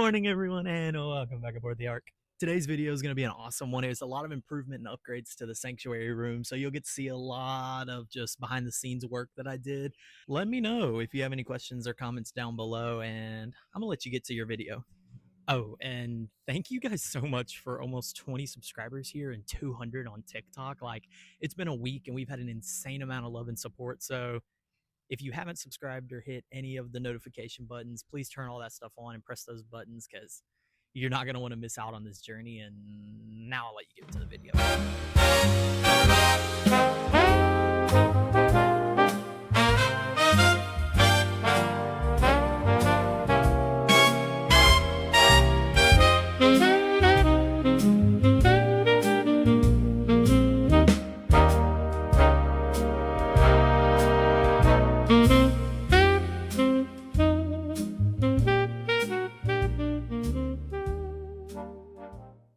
morning, everyone, and welcome back aboard the Ark. Today's video is going to be an awesome one. It's a lot of improvement and upgrades to the sanctuary room, so you'll get to see a lot of just behind the scenes work that I did. Let me know if you have any questions or comments down below, and I'm going to let you get to your video. Oh, and thank you guys so much for almost 20 subscribers here and 200 on TikTok. Like, it's been a week and we've had an insane amount of love and support, so if you haven't subscribed or hit any of the notification buttons, please turn all that stuff on and press those buttons because you're not going to want to miss out on this journey. And now I'll let you get to the video.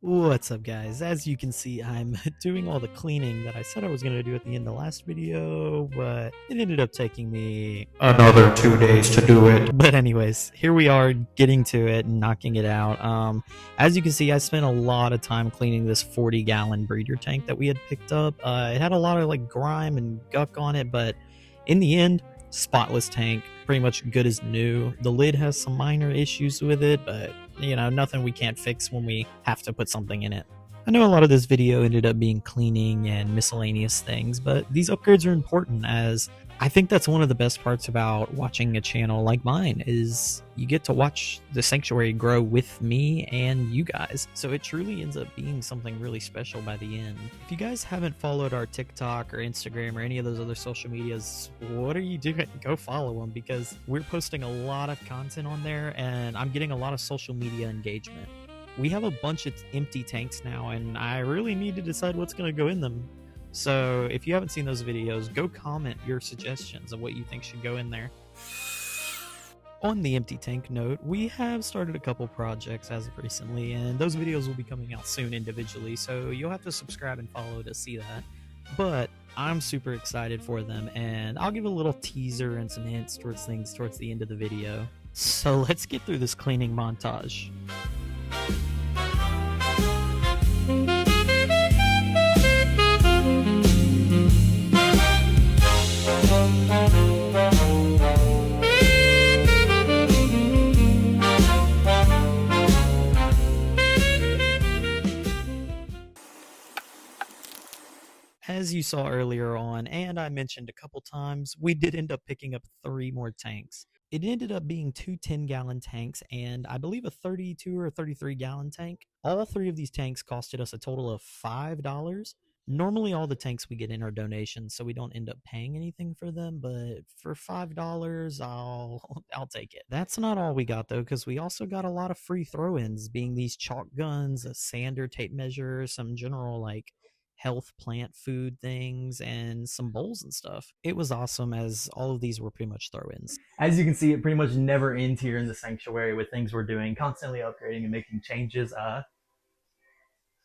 What's up, guys? As you can see, I'm doing all the cleaning that I said I was going to do at the end of the last video, but it ended up taking me another 2 days to do it. But anyways, here we are getting to it and knocking it out. As you can see, I spent a lot of time cleaning this 40-gallon breeder tank that we had picked up. It had a lot of like grime and guck on it, but in the end, spotless tank, pretty much good as new. The lid has some minor issues with it, but you know, nothing we can't fix when we have to put something in it. I know a lot of this video ended up being cleaning and miscellaneous things, but these upgrades are important, as I think that's one of the best parts about watching a channel like mine is you get to watch the sanctuary grow with me and you guys. So it truly ends up being something really special by the end. If you guys haven't followed our TikTok or Instagram or any of those other social medias, what are you doing? Go follow them, because we're posting a lot of content on there and I'm getting a lot of social media engagement. We have a bunch of empty tanks now and I really need to decide what's going to go in them. So if you haven't seen those videos, go comment your suggestions of what you think should go in there. On the empty tank note, we have started a couple projects as of recently, and those videos will be coming out soon individually, so you'll have to subscribe and follow to see that. But I'm super excited for them, and I'll give a little teaser and some hints towards things towards the end of the video. So let's get through this cleaning montage. As you saw earlier on, and I mentioned a couple times, we did end up picking up 3 more tanks. It ended up being 2 10-gallon tanks and I believe a 32 or 33-gallon tank. All 3 of these tanks costed us a total of $5. Normally all the tanks we get in are donations, so we don't end up paying anything for them, but for $5 I'll take it. That's not all we got though, because we also got a lot of free throw-ins, being these chalk guns, a sander, tape measure, some general like health plant food things, and some bowls and stuff. It was awesome, as all of these were pretty much throw-ins. As you can see, it pretty much never ends here in the sanctuary with things we're doing, constantly upgrading and making changes.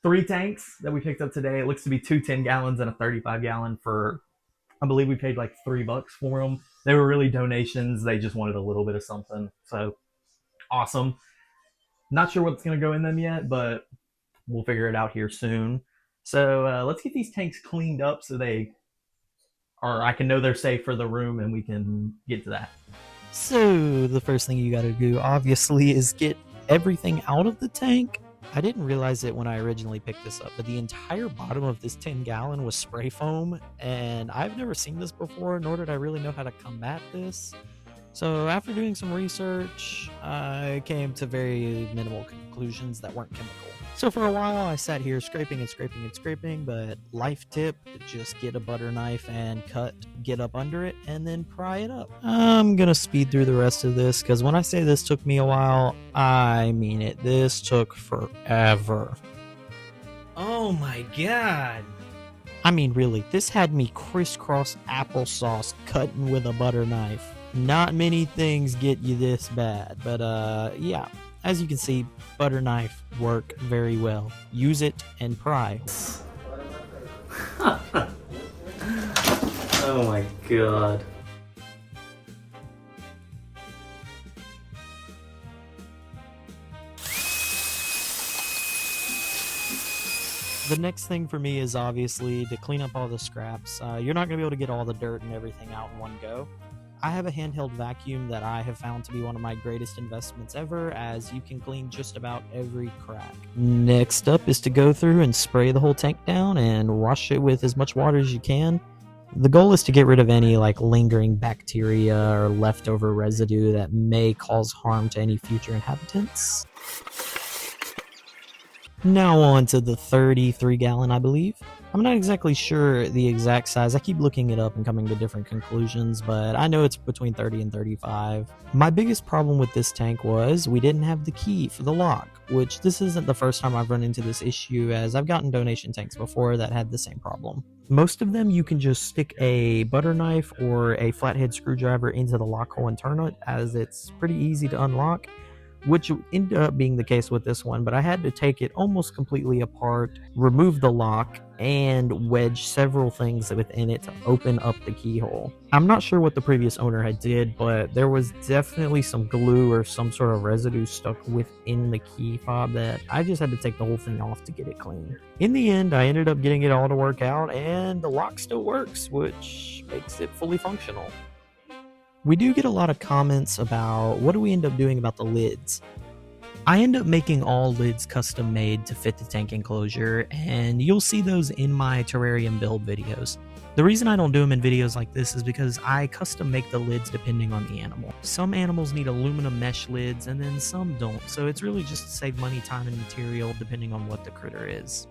3 tanks that we picked up today. It looks to be 2 10-gallons and a 35-gallon for, I believe we paid like $3 for them. They were really donations. They just wanted a little bit of something. So awesome. Not sure what's going to go in them yet, but we'll figure it out here soon. So let's get these tanks cleaned up so I can know they're safe for the room, and we can get to that. So the first thing you got to do, obviously, is get everything out of the tank. I didn't realize it when I originally picked this up, but the entire bottom of this 10-gallon was spray foam, and I've never seen this before, nor did I really know how to combat this. So after doing some research, I came to very minimal conclusions that weren't chemical. So for a while I sat here scraping and scraping and scraping, but life tip, just get a butter knife and get up under it and then pry it up. I'm gonna speed through the rest of this, because when I say this took me a while, I mean it. This took forever. Oh my god. I mean, really, this had me crisscross applesauce cutting with a butter knife. Not many things get you this bad, but yeah. As you can see, butter knife work very well. Use it and pry. Oh my god. The next thing for me is obviously to clean up all the scraps. You're not going to be able to get all the dirt and everything out in one go. I have a handheld vacuum that I have found to be one of my greatest investments ever, as you can clean just about every crack. Next up is to go through and spray the whole tank down and wash it with as much water as you can. The goal is to get rid of any lingering bacteria or leftover residue that may cause harm to any future inhabitants. Now on to the 33-gallon, I believe. I'm not exactly sure the exact size. I keep looking it up and coming to different conclusions, but I know it's between 30 and 35. My biggest problem with this tank was we didn't have the key for the lock, which this isn't the first time I've run into this issue, as I've gotten donation tanks before that had the same problem. Most of them you can just stick a butter knife or a flathead screwdriver into the lock hole and turn it, as it's pretty easy to unlock, which ended up being the case with this one, but I had to take it almost completely apart, remove the lock, and wedge several things within it to open up the keyhole. I'm not sure what the previous owner had did, but there was definitely some glue or some sort of residue stuck within the key fob that I just had to take the whole thing off to get it clean. In the end, I ended up getting it all to work out, and the lock still works, which makes it fully functional. We do get a lot of comments about what do we end up doing about the lids. I end up making all lids custom made to fit the tank enclosure, and you'll see those in my terrarium build videos. The reason I don't do them in videos like this is because I custom make the lids depending on the animal. Some animals need aluminum mesh lids and then some don't, so it's really just to save money, time, and material depending on what the critter is.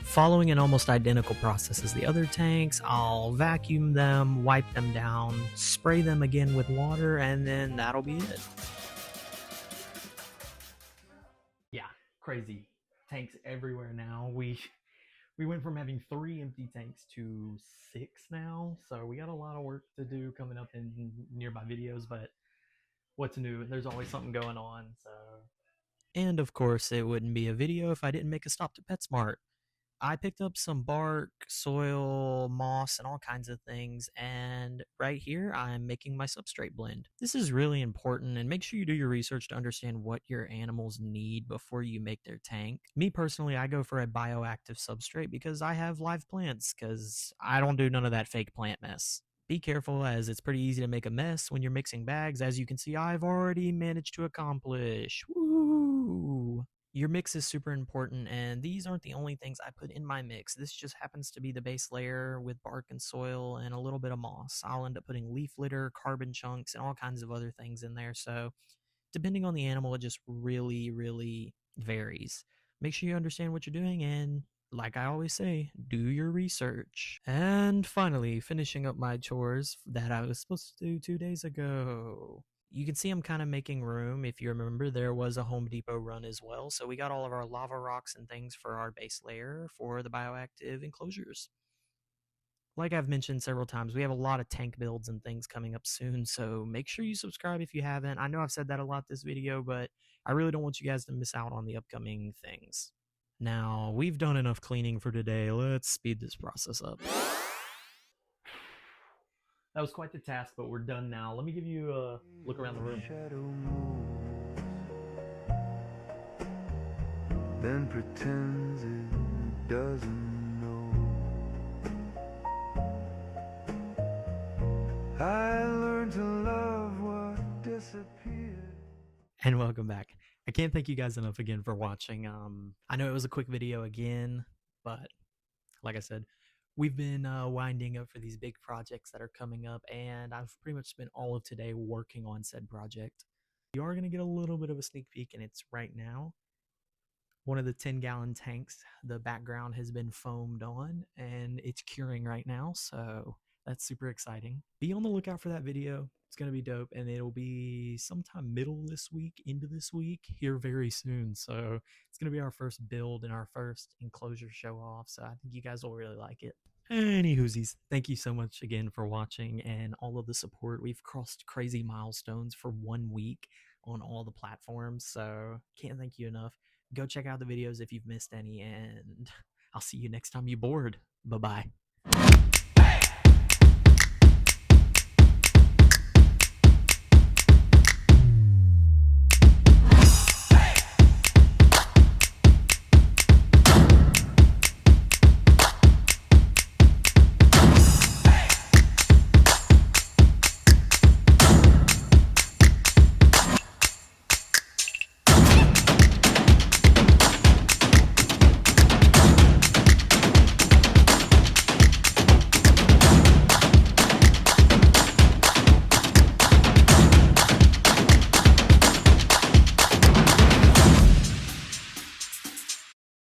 Following an almost identical process as the other tanks, I'll vacuum them, wipe them down, spray them again with water, and then that'll be it. Yeah, crazy. Tanks everywhere now. We went from having 3 empty tanks to 6 now, so we got a lot of work to do coming up in nearby videos, but what's new? There's always something going on, so. And of course, it wouldn't be a video if I didn't make a stop to PetSmart. I picked up some bark, soil, moss, and all kinds of things, and right here I'm making my substrate blend. This is really important, and make sure you do your research to understand what your animals need before you make their tank. Me personally, I go for a bioactive substrate because I have live plants, because I don't do none of that fake plant mess. Be careful, as it's pretty easy to make a mess when you're mixing bags, as you can see I've already managed to accomplish. Woo! Your mix is super important, and these aren't the only things I put in my mix. This just happens to be the base layer with bark and soil and a little bit of moss. I'll end up putting leaf litter, carbon chunks, and all kinds of other things in there, so depending on the animal, it just really, really varies. Make sure you understand what you're doing, and like I always say, do your research. And finally, finishing up my chores that I was supposed to do 2 days ago. You can see I'm kind of making room. If you remember, there was a Home Depot run as well, so we got all of our lava rocks and things for our base layer for the bioactive enclosures. Like I've mentioned several times, we have a lot of tank builds and things coming up soon, so make sure you subscribe if you haven't. I know I've said that a lot this video, but I really don't want you guys to miss out on the upcoming things. Now, we've done enough cleaning for today. Let's speed this process up. That was quite the task, but we're done now. Let me give you a look around the room. Then pretends it doesn't know. I learned to love what disappeared. And welcome back. I can't thank you guys enough again for watching. I know it was a quick video again, but like I said, we've been winding up for these big projects that are coming up, and I've pretty much spent all of today working on said project. You are going to get a little bit of a sneak peek, and it's right now. One of the 10-gallon tanks, the background has been foamed on, and it's curing right now, so that's super exciting. Be on the lookout for that video. It's going to be dope, and it'll be sometime middle this week, into this week, here very soon. So it's going to be our first build and our first enclosure show off, so I think you guys will really like it. Any whoosies, thank you so much again for watching and all of the support. We've crossed crazy milestones for 1 week on all the platforms, so can't thank you enough. Go check out the videos if you've missed any, and I'll see you next time you board. Bye-bye.